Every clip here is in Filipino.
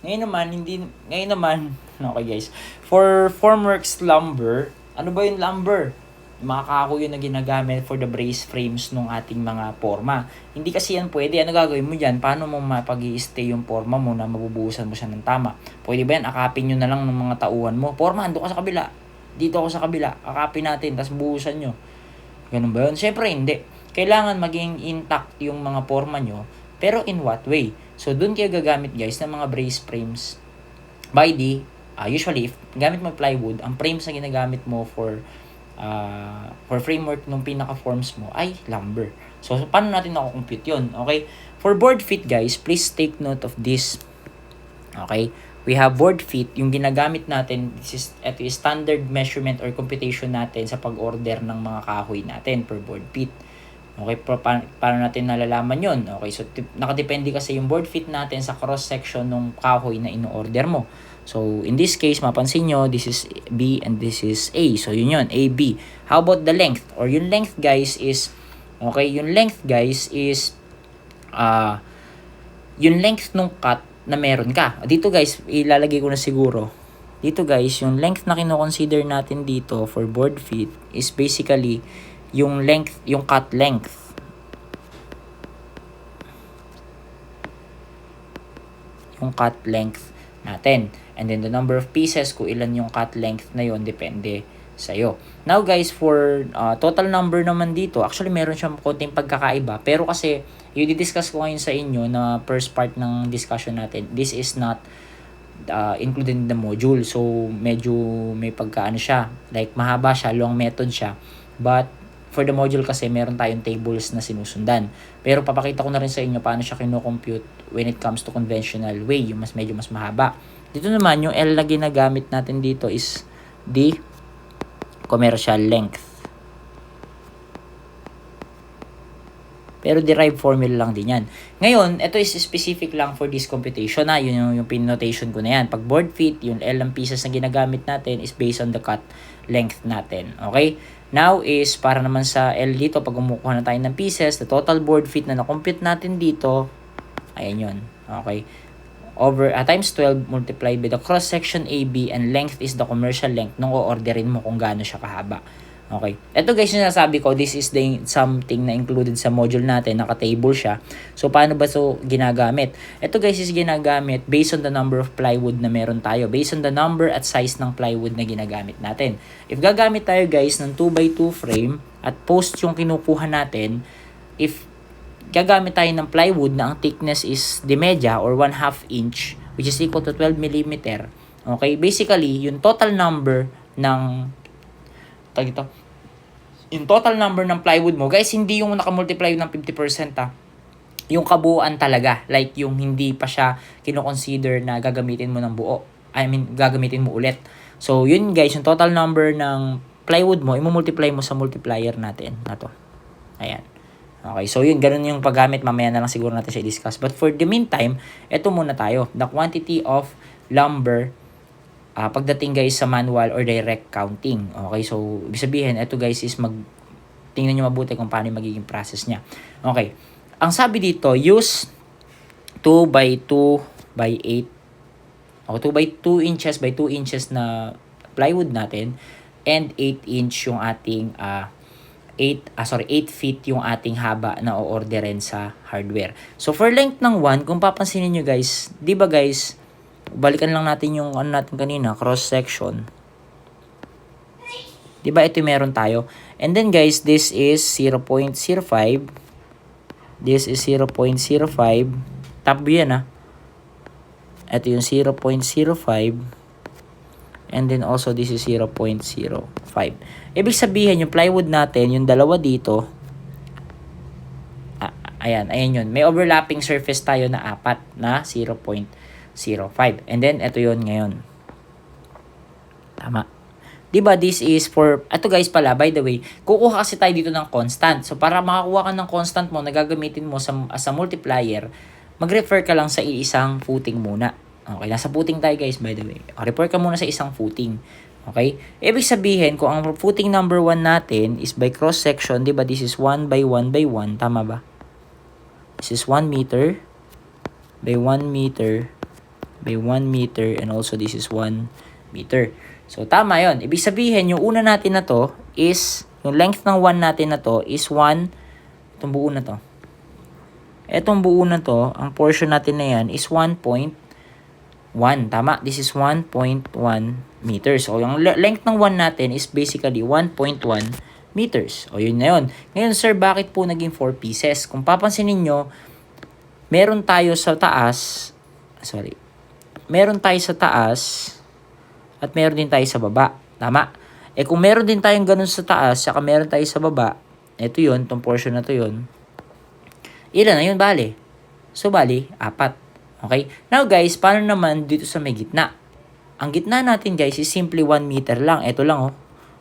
Ngayon naman, okay guys, for formworks lumber, ano ba yung lumber? Mga kahoy yun na ginagamit for the brace frames ng ating mga forma. Hindi kasi yan pwede. Ano gagawin mo dyan? Paano mo mapag-i-stay yung forma mo na mabubuhusan mo siya ng tama? Pwede ba yan? Akapin nyo na lang ng mga tauhan mo. Forma, ando ka sa kabila. Dito ako sa kabila. Akapin natin, tapos buhusan nyo. Ganun ba yun? Siyempre hindi. Kailangan maging intact yung mga forma nyo. Pero in what way? So, dun kayo gagamit guys ng mga brace frames. By usually, if gamit mo plywood, ang frames na ginagamit mo for framework ng pinaka-forms mo ay lumber. So, paano natin nako-compute yun? Okay? For board feet guys, please take note of this. Okay? We have board feet, yung ginagamit natin, ito is standard measurement or computation natin sa pag-order ng mga kahoy natin per board feet. Okay, paano natin nalalaman yun? Okay, so nakadepende kasi yung board feet natin sa cross-section ng kahoy na ino-order mo. So, in this case, mapansin nyo, this is B and this is A. So, yun, A, B. How about the length? Or yung length, guys, is, yung length nung cut na meron ka. Dito, guys, ilalagay ko na siguro. Dito, guys, yung length na kino-consider natin dito for board feet is basically yung length, yung cut length. Yung cut length natin. And then the number of pieces, kung ilan yung cut length na yon, depende sa'yo. Now guys, for total number naman dito, actually meron siyang konting pagkakaiba. Pero kasi, yung di-discuss ko ngayon sa inyo na first part ng discussion natin, this is not included in the module. So, medyo may pagkaano siya. Like, mahaba siya, long method siya. But, for the module kasi, meron tayong tables na sinusundan. Pero papakita ko na rin sa inyo paano siya kino-compute when it comes to conventional way, yung medyo mas mahaba. Dito naman, yung L na ginagamit natin dito is the commercial length. Pero derived formula lang din yan. Ngayon, ito is specific lang for this computation na. Yun yung pin-notation ko na yan. Pag board feet, yung L ng pieces na ginagamit natin is based on the cut length natin. Okay? Now is, para naman sa L dito, pag umukuha na tayo ng pieces, the total board feet na na-compute natin dito, ayan yun. Okay? Over times 12 multiplied by the cross-section AB and length is the commercial length nung o-orderin mo kung gaano siya kahaba. Okay. Ito guys, yung nasabi ko, this is something na included sa module natin, naka-table siya. So, paano ba ito ginagamit? Ito guys is ginagamit based on the number of plywood na meron tayo. Based on the number at size ng plywood na ginagamit natin. If gagamit tayo guys ng 2x2 frame at post yung kinukuha natin, if gagamit tayo ng plywood na ang thickness is de media or 1/2 inch, which is equal to 12 mm. Okay, basically, yung total number ng yung total number ng plywood mo, guys, hindi yung nakamultiply ng 50% yung kabuuan talaga, like yung hindi pa siya kino-consider na gagamitin mo ng buo. I mean, gagamitin mo ulit. So, yun guys, yung total number ng plywood mo, i-multiply mo sa multiplier natin na to. Ayan. Okay, so yun, ganun yung paggamit. Mamaya na lang siguro natin siya i-discuss. But for the meantime, eto muna tayo. The quantity of lumber pagdating guys sa manual or direct counting. Okay, so ibig sabihin, eto guys is tingnan nyo mabuti kung paano yung magiging process niya. Okay, ang sabi dito, use 2x2x8 o 2x2 inches by 2 inches na plywood natin and 8 inch yung ating 8 feet yung ating haba na o-orderin sa hardware. So, for length ng 1, kung papansinin nyo guys, di ba guys, balikan lang natin yung ano natin kanina, cross-section. Di ba ito meron tayo? And then guys, this is 0.05. This is 0.05. Top yan Ito yung 0.05. And then also this is 0.05. Ibig sabihin yung plywood natin, yung dalawa dito, ayan yun. May overlapping surface tayo na 4 na 0.05. And then ito yun ngayon. Tama. Diba this is for, ito guys pala, by the way, kukuha kasi tayo dito ng constant. So para makakuha ka ng constant mo na gagamitin mo as a multiplier, mag-refer ka lang sa iisang footing muna. Okay, nasa footing tayo guys, by the way. Refer ka muna sa isang footing. Okay? Ibig sabihin, kung ang footing number 1 natin is by cross-section, di ba this is 1 by 1 by 1, tama ba? This is 1 meter by 1 meter by 1 meter and also this is 1 meter. So tama yon. Ibig sabihin, yung una natin na to is, yung length ng 1 natin na to is 1, itong buo na to. Itong buo na to, ang portion natin na yan is 1.1. Tama? This is 1.1 meters. So yung length ng 1 natin is basically 1.1 meters. O yun na yun. Ngayon sir, bakit po naging 4 pieces? Kung papansin niyo, meron tayo sa taas at meron din tayo sa baba. Tama? Kung meron din tayong ganun sa taas, saka meron tayo sa baba, ito yun, itong portion na to yun. Ilan na yun, bali? So, bali, 4. Okay? Now guys, paano naman dito sa may gitna? Ang gitna natin guys is simply 1 meter lang. Ito lang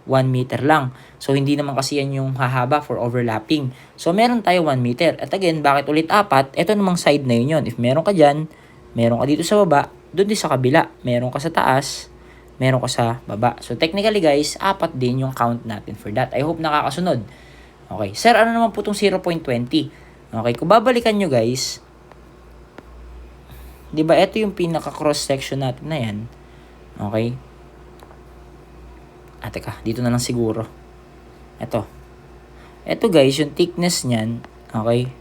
1 meter lang. So, hindi naman kasi yan yung hahaba for overlapping. So, meron tayo 1 meter. At again, bakit ulit 4? Ito namang side na yun. If meron ka dyan, meron ka dito sa baba, doon din sa kabila. Meron ka sa taas, meron ka sa baba. So, technically guys, 4 din yung count natin for that. I hope nakakasunod. Okay. Sir, ano naman po itong 0.20? Okay, kung babalikan nyo guys, di ba ito yung pinaka cross section natin na yan. Okay. Teka, dito na lang siguro. Ito guys, yung thickness niyan, okay.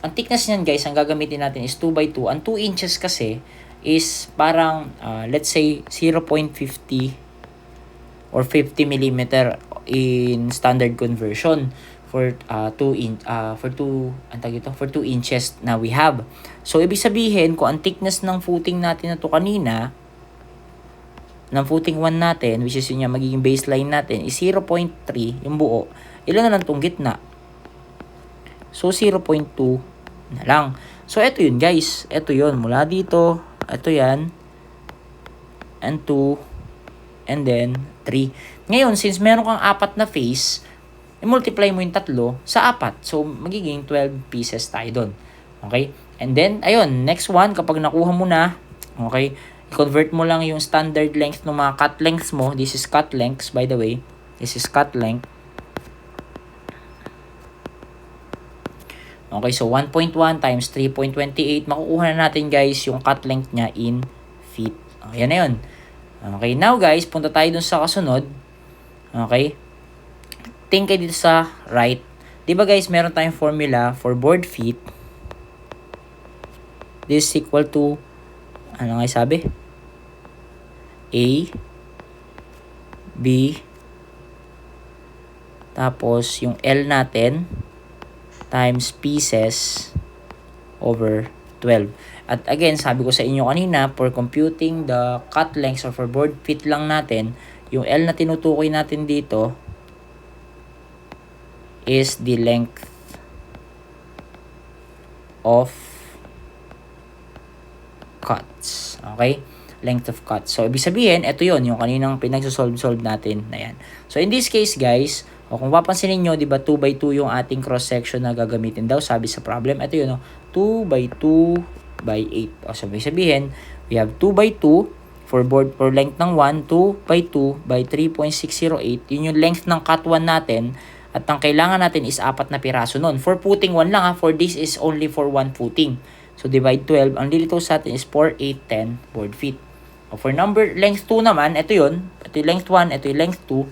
Ang thickness niyan guys, ang gagamitin natin is 2x2. Ang 2 inches kasi is parang, let's say, 0.50 or 50 millimeter in standard conversion for 2 inches na we have. So, ibig sabihin, kung ang thickness ng footing natin na to kanina, ng footing 1 natin, which is yun yung magiging baseline natin, is 0.3, yung buo. Ilan na lang tong gitna? So, 0.2 na lang. So, ito yun guys. Ito yun. Mula dito, ito yan, and 2, and then 3. Ngayon, since meron kang 4 na face, i-multiply mo yung 3 sa 4. So, magiging 12 pieces tayo doon. Okay? And then, ayun, next one, kapag nakuha mo na, okay, i-convert mo lang yung standard length ng mga cut lengths mo. This is cut lengths, by the way. This is cut length. Okay, so 1.1 times 3.28. Makukuha na natin, guys, yung cut length niya in feet. Okay, yan na yun. Okay, now, guys, punta tayo dun sa kasunod. Okay? Think kayo dito sa right. Diba, guys, meron tayong formula for board feet. This is equal to, ano nga sabi? A, B, tapos yung L natin, times pieces over 12. At again, sabi ko sa inyo kanina, for computing the cut lengths or for board feet lang natin, yung L na tinutukoy natin dito is the length of cuts. Okay? Length of cuts. So, ibig sabihin, ito yon yung kaninang pinagsosolve natin na yan. So, in this case, guys, kung papansinin nyo, di ba, 2x2 yung ating cross-section na gagamitin daw, sabi sa problem. Ito yun, 2x2 by 8. O, so, ibig sabihin, we have 2x2 for length ng 1, 2x2 by 3.608. Yun yung length ng cut 1 natin. At ang kailangan natin is 4 na piraso nun. For footing 1 lang, for this is only for 1 footing. So, divide 12. Ang lilitaw sa atin is 4, 8, 10 board feet. O, for length 2 naman, ito yun. Ito yung length 1, ito yung length 2.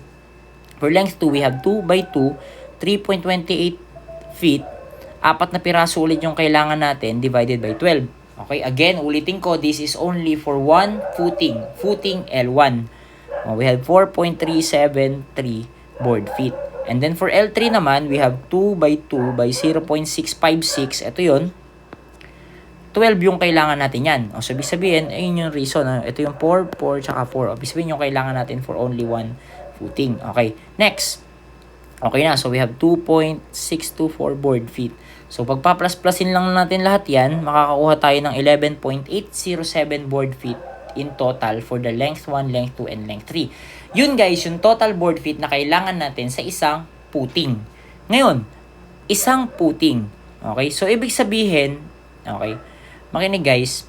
For length 2, we have 2x2, 3.28 feet. 4 na piraso ulit yung kailangan natin, divided by 12. Okay, again, ulitin ko, this is only for 1 footing. Footing L1. We have 4.373 board feet. And then for L3 naman, we have 2x2 by 0.656. Ito yun. 12 yung kailangan natin yan. O, so, ibig sabihin, ayun yung reason. Ito yung 4, 4, tsaka 4. Ibig sabihin yung kailangan natin for only 1 footing. Okay. Next. Okay na. So, we have 2.624 board feet. So, pagpa-plus-plusin lang natin lahat yan, makakakuha tayo ng 11.807 board feet in total for the length 1, length 2, and length 3. Yun guys, yung total board feet na kailangan natin sa isang footing. Ngayon, isang footing. Okay? So, ibig sabihin, okay, makinig guys,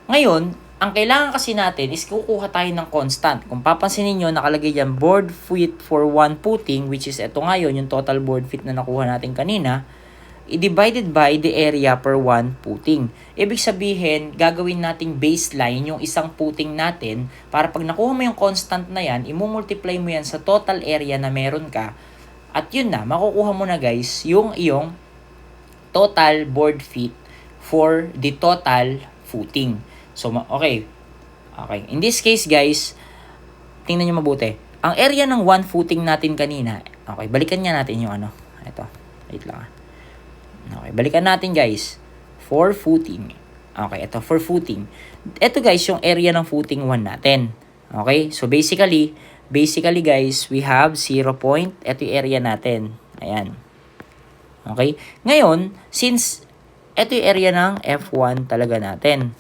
ngayon, ang kailangan kasi natin is kukuha tayo ng constant. Kung papansinin nyo, nakalagay dyan board feet for 1 footing, which is ito ngayon, yung total board feet na nakuha natin kanina. i-divided by the area per one footing. Ibig sabihin, gagawin nating baseline yung isang footing natin para pag nakuha mo yung constant na yan, imumultiply mo yan sa total area na meron ka. At yun na, makukuha mo na guys yung iyong total board feet for the total footing. So, okay. In this case guys, tingnan nyo mabuti. Ang area ng one footing natin kanina, okay, balikan nga natin yung ito. Wait lang. Okay, balikan natin guys. For footing. Okay, ito for footing. Ito guys, yung area ng footing 1 natin. Okay, so basically guys, we have 0 point. Ito yung area natin. Ayan. Okay, ngayon, since ito yung area ng F1 talaga natin.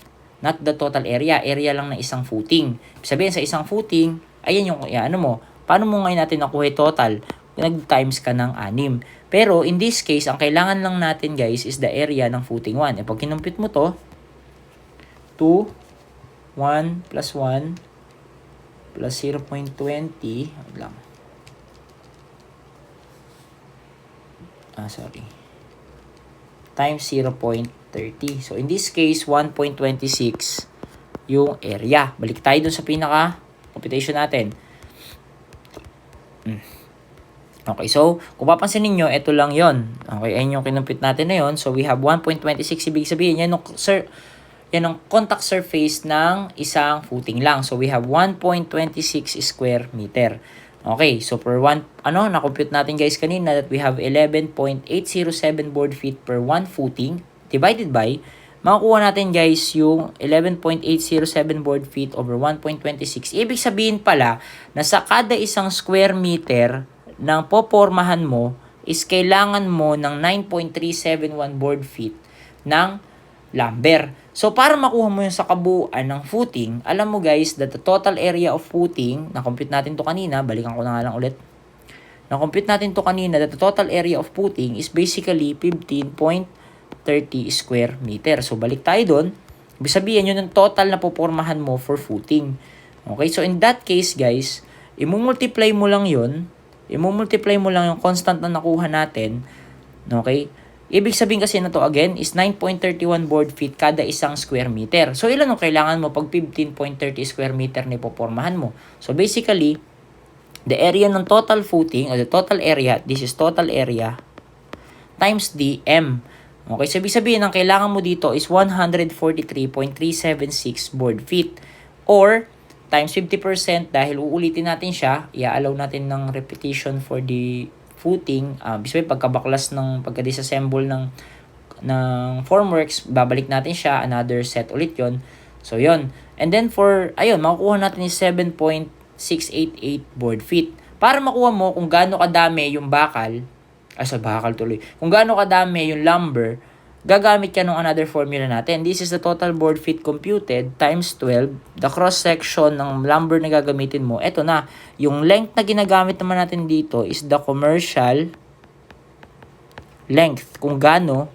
Not the total area. Area lang ng isang footing. Sabihin sa isang footing, ayan yung, paano mo ngayon natin nakuha total? Nag-times ka ng 6. Pero, in this case, ang kailangan lang natin, guys, is the area ng footing 1. E, pag kinumpit mo to, 2, 1 plus 1 plus 0.20, wait lang. Times 0.30. So, in this case, 1.26 yung area. Balik tayo dun sa pinaka computation natin. Okay, so, kung papansin ninyo, ito lang yon. Okay, ayun yung kinumpit natin na yon. So, we have 1.26. Ibig sabihin, yan yung contact surface ng isang footing lang. So, we have 1.26 square meter. Okay, so per na-compute natin guys kanina that we have 11.807 board feet per one footing divided by, makukuha natin guys yung 11.807 board feet over 1.26. Ibig sabihin pala na sa kada isang square meter ng popormahan mo is kailangan mo ng 9.371 board feet ng lumber. So, para makuha mo yung sa kabuuan ng footing, alam mo guys that the total area of footing, na-compute natin to kanina, balikan ko na nga lang ulit. Na-compute natin to kanina that the total area of footing is basically 15.30 square meter. So, balik tayo doon. Ibig sabihin, yun yung total na popormahan mo for footing. Okay, so in that case guys, imumultiply mo lang yun. Imumultiply mo lang yung constant na nakuha natin. Okay? Ibig sabihin kasi na to again is 9.31 board feet kada isang square meter. So, ilan ang kailangan mo pag 15.30 square meter na ipopormahan mo? So, basically, the area ng total footing, or the total area, this is total area, times dm. Okay, so ibig sabihin, ang kailangan mo dito is 143.376 board feet. Or, times 50% dahil uulitin natin siya, i-allow natin ng repetition for the footing, bisway pagkabaklas ng pagka-disassemble ng formworks, babalik natin siya, another set ulit yon. So yon. And then for makukuha natin is 7.688 board feet. Para makuha mo kung gaano kadami yung kung gaano kadami yung lumber, gagamit ka ng another formula natin. This is the total board feet computed times 12. The cross-section ng lumber na gagamitin mo. Ito na. Yung length na ginagamit naman natin dito is the commercial length. Kung gaano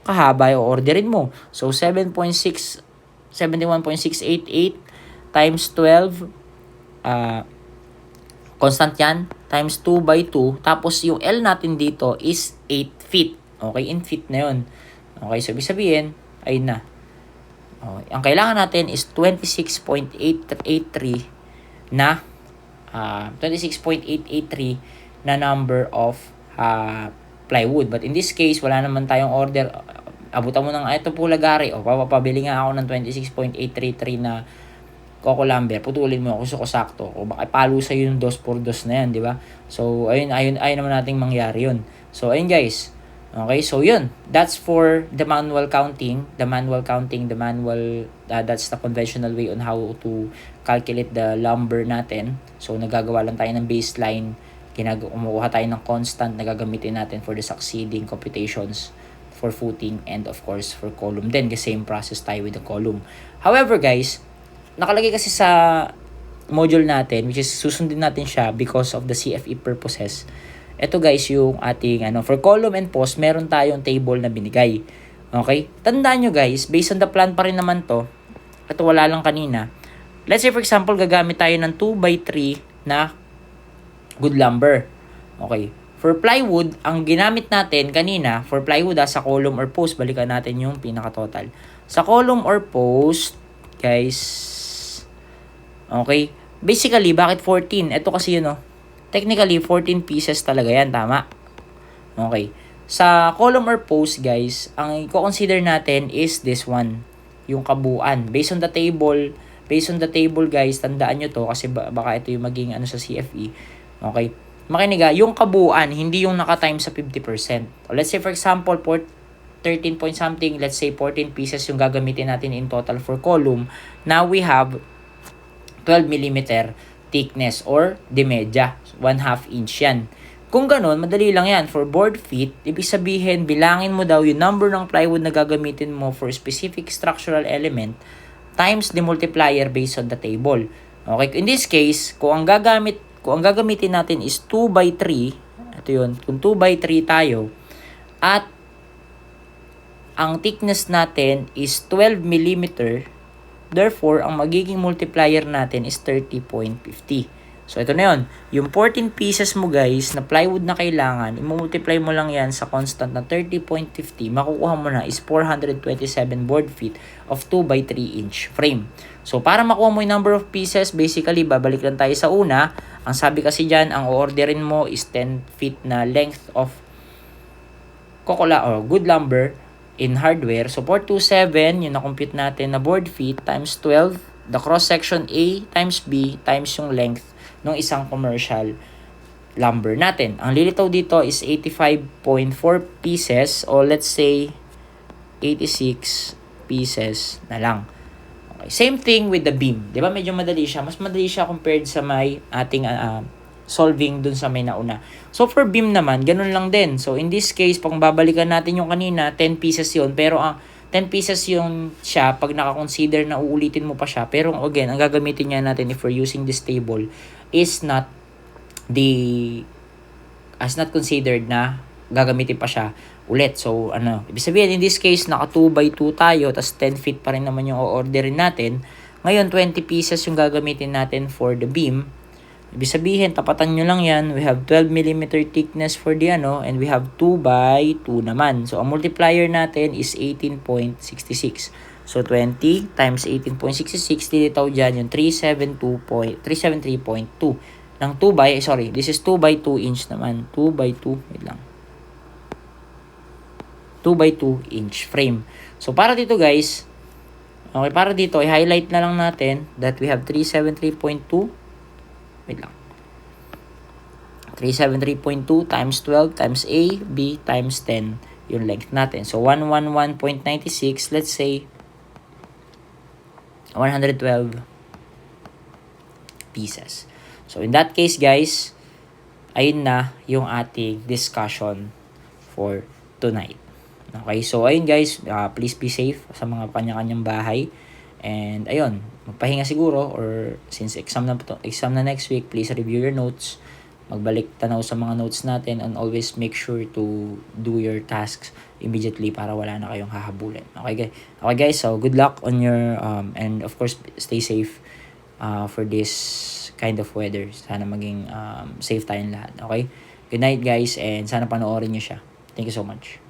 kahaba yung orderin mo. So, 71.688 times 12. Constant yan. Times 2 by 2. Tapos, yung L natin dito is 8 feet. Okay, in feet na yun. Okay, so ibig sabihin, ayun na. Okay, ang kailangan natin is 26.883 na 26.883 na number of plywood. But in this case, wala naman tayong order. Abutan mo ng ito po lagari. O, papabili nga ako ng 26.833 na Coco lumber. Putulin mo, gusto ko sakto. O baka palo sa yung 2x2 na yan, di ba? So, ayun naman nating mangyari yun. So, ayun guys. Okay, so yun. That's for the manual counting. That's the conventional way on how to calculate the lumber natin. So, nagagawa lang tayo ng baseline. Kumukuha tayo ng constant na gagamitin natin for the succeeding computations for footing and of course for column. Then, the same process tayo with the column. However, guys, nakalagay kasi sa module natin, which is susundin natin siya because of the CFE purposes. Ito guys, yung ating for column and post, meron tayong table na binigay. Okay? Tandaan nyo guys, based on the plan pa rin naman to. Ito wala lang kanina. Let's say for example, gagamit tayo ng 2x3 na good lumber. Okay. For plywood, ang ginamit natin kanina, for plywood sa column or post, balikan natin yung pinaka-total. Sa column or post, guys, okay, basically, bakit 14? Ito kasi yun, technically, 14 pieces talaga yan, tama? Okay. Sa column or post, guys, ang i-consider natin is this one, yung kabuuan. Based on the table, guys, tandaan nyo to kasi baka ito yung maging sa CFE. Okay. Makinig yung kabuuan, hindi yung naka-time sa 50%. Let's say, for example, 13 point something, let's say 14 pieces yung gagamitin natin in total for column. Now, we have 12mm thickness or de media, 1/2 inch yan. Kung ganun, madali lang yan. For board feet, ibig sabihin, bilangin mo daw yung number ng plywood na gagamitin mo for specific structural element times the multiplier based on the table. Okay, in this case, kung ang gagamitin natin is 2/3, ito yun, kung 2/3 tayo, at ang thickness natin is 12mm, therefore, ang magiging multiplier natin is 30.50. So, ito na yun. Yung 14 pieces mo, guys, na plywood na kailangan, i-multiply mo lang yan sa constant na 30.50, makukuha mo na is 427 board feet of 2/3 inch frame. So, para makuha mo yung number of pieces, basically, babalik lang tayo sa una. Ang sabi kasi dyan, ang orderin mo is 10 feet na length of Kokkola or good lumber in hardware. So, 427, yung na-compute natin na board feet times 12, the cross-section A times B times yung length ng isang commercial lumber natin. Ang lilitaw dito is 85.4 pieces o let's say 86 pieces na lang. Okay. Same thing with the beam. Di ba medyo madali siya? Mas madali siya compared sa may ating solving dun sa may nauna. So, for beam naman, ganun lang din. So, in this case, pag babalikan natin yung kanina, 10 pieces yun. Pero, 10 pieces yung siya pag nakakonsider na uulitin mo pa siya. Pero, again, ang gagamitin niya natin if we're using this table is not considered na gagamitin pa siya ulit. So, ibig sabihin, in this case, naka 2/2 tayo, tas 10 feet pa rin naman yung o-orderin natin. Ngayon, 20 pieces yung gagamitin natin for the beam. Ibig sabihin, tapatan nyo lang yan. We have 12mm thickness for the and we have 2/2 naman. So, ang multiplier natin is 18.66. So, 20 times 18.66, dilitaw dyan yung 373.2 ng 2/2 inch naman. 2/2, wait lang. 2/2 inch frame. So, para dito guys, okay, para dito, i-highlight na lang natin that we have 373.2. Wait lang. 373.2 times 12 times A, B times 10 yung length natin. So, 111.96, let's say 112 pieces. So, in that case, guys, ayun na yung ating discussion for tonight. Okay, so ayun guys, please be safe sa mga kanya-kanyang bahay. And ayun, magpahinga siguro or since exam na next week, please review your notes. Magbalik tanaw sa mga notes natin and always make sure to do your tasks immediately para wala na kayong hahabulin. Okay guys, so good luck on your and of course stay safe for this kind of weather. Sana maging safe tayong lahat. Okay? Good night guys and sana panoorin niyo siya. Thank you so much.